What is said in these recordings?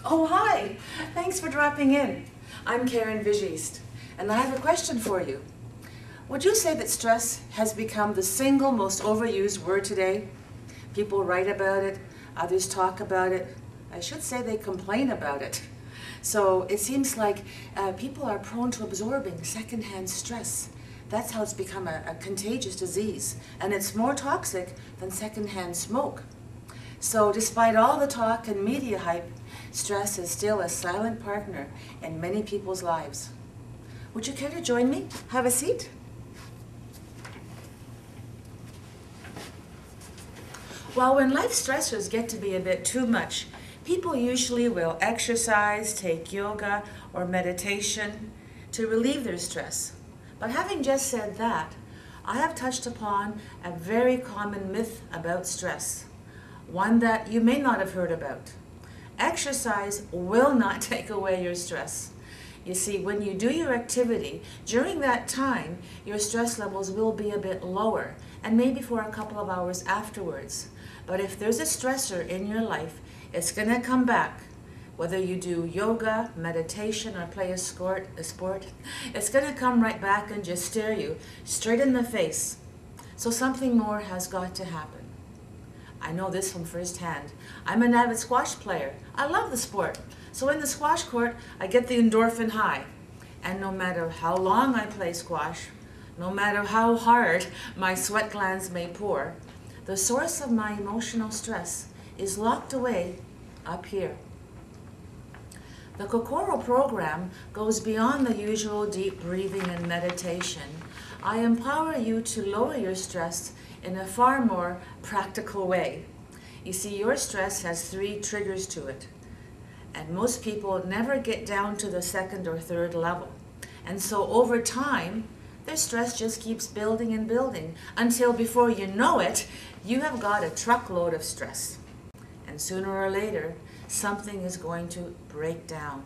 Oh, hi. Thanks for dropping in. I'm Karen Vigiste, and I have a question for you. Would you say that stress has become the single most overused word today? People write about it, others talk about it. I should say they complain about it. So it seems like people are prone to absorbing secondhand stress. That's how it's become a contagious disease, and it's more toxic than secondhand smoke. So despite all the talk and media hype, stress is still a silent partner in many people's lives. Would you care to join me? Have a seat. Well, when life stressors get to be a bit too much, people usually will exercise, take yoga, or meditation to relieve their stress. But having just said that, I have touched upon a very common myth about stress, one that you may not have heard about. Exercise will not take away your stress. You see, when you do your activity, during that time, your stress levels will be a bit lower, and maybe for a couple of hours afterwards. But if there's a stressor in your life, it's going to come back. Whether you do yoga, meditation, or play a sport, it's going to come right back and just stare you straight in the face. So something more has got to happen. I know this from firsthand. I'm an avid squash player. I love the sport. So in the squash court, I get the endorphin high. And no matter how long I play squash, no matter how hard my sweat glands may pour, the source of my emotional stress is locked away up here. The kokoro program goes beyond the usual deep breathing and meditation. I empower you to lower your stress in a far more practical way. You see, your stress has 3 triggers to it, and most people never get down to the 2nd or 3rd level. And so over time, their stress just keeps building and building until before you know it, you have got a truckload of stress. And sooner or later, something is going to break down.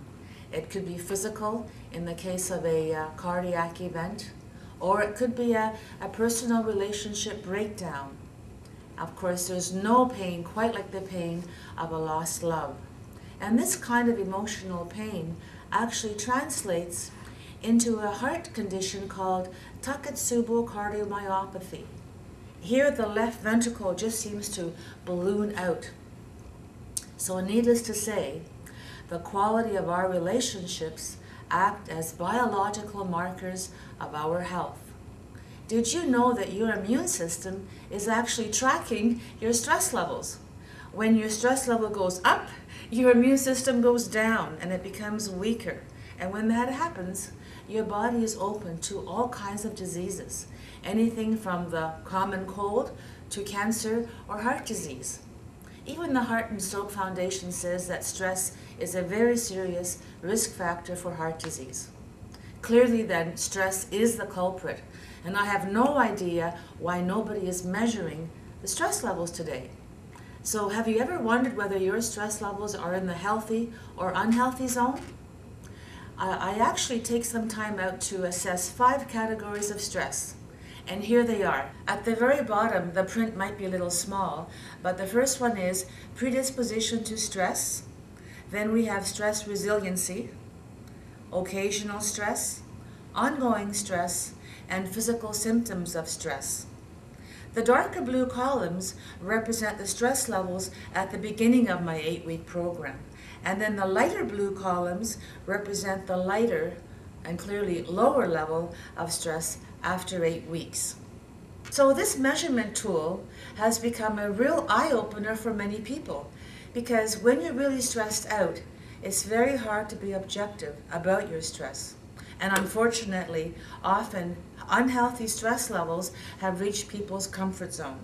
It could be physical in the case of a cardiac event, or it could be a personal relationship breakdown. Of course, there's no pain quite like the pain of a lost love. And this kind of emotional pain actually translates into a heart condition called Takotsubo cardiomyopathy. Here, the left ventricle just seems to balloon out. So needless to say, the quality of our relationships act as biological markers of our health. Did you know that your immune system is actually tracking your stress levels? When your stress level goes up, your immune system goes down and it becomes weaker. And when that happens, your body is open to all kinds of diseases, anything from the common cold to cancer or heart disease. Even the Heart and Stroke Foundation says that stress is a very serious risk factor for heart disease. Clearly then, stress is the culprit, and I have no idea why nobody is measuring the stress levels today. So have you ever wondered whether your stress levels are in the healthy or unhealthy zone? I actually take some time out to assess 5 categories of stress. And here they are. At the very bottom, the print might be a little small, but the first one is predisposition to stress. Then we have stress resiliency, occasional stress, ongoing stress, and physical symptoms of stress. The darker blue columns represent the stress levels at the beginning of my 8-week program. And then the lighter blue columns represent the lighter and clearly lower level of stress after 8 weeks. So this measurement tool has become a real eye-opener for many people, because when you're really stressed out, it's very hard to be objective about your stress. And unfortunately, often unhealthy stress levels have reached people's comfort zone.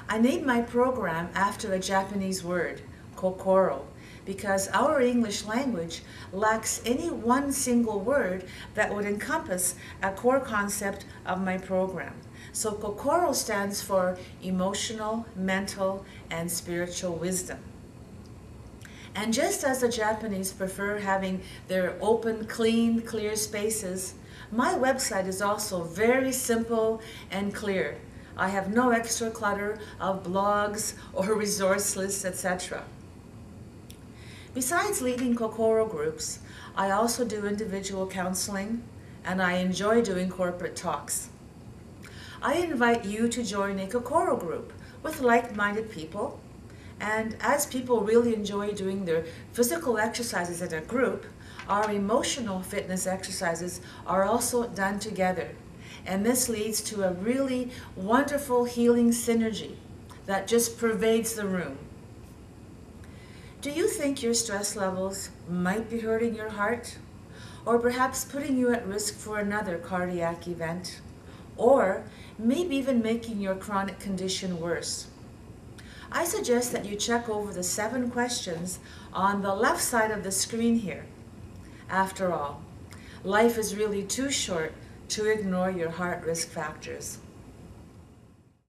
I named my program after a Japanese word, kokoro, because our English language lacks any one single word that would encompass a core concept of my program. So kokoro stands for emotional, mental, and spiritual wisdom. And just as the Japanese prefer having their open, clean, clear spaces, my website is also very simple and clear. I have no extra clutter of blogs or resource lists, etc. Besides leading kokoro groups, I also do individual counseling, and I enjoy doing corporate talks. I invite you to join a kokoro group with like-minded people, and as people really enjoy doing their physical exercises in a group, our emotional fitness exercises are also done together. And this leads to a really wonderful healing synergy that just pervades the room. Do you think your stress levels might be hurting your heart? Or perhaps putting you at risk for another cardiac event? Or maybe even making your chronic condition worse? I suggest that you check over the 7 questions on the left side of the screen here. After all, life is really too short to ignore your heart risk factors.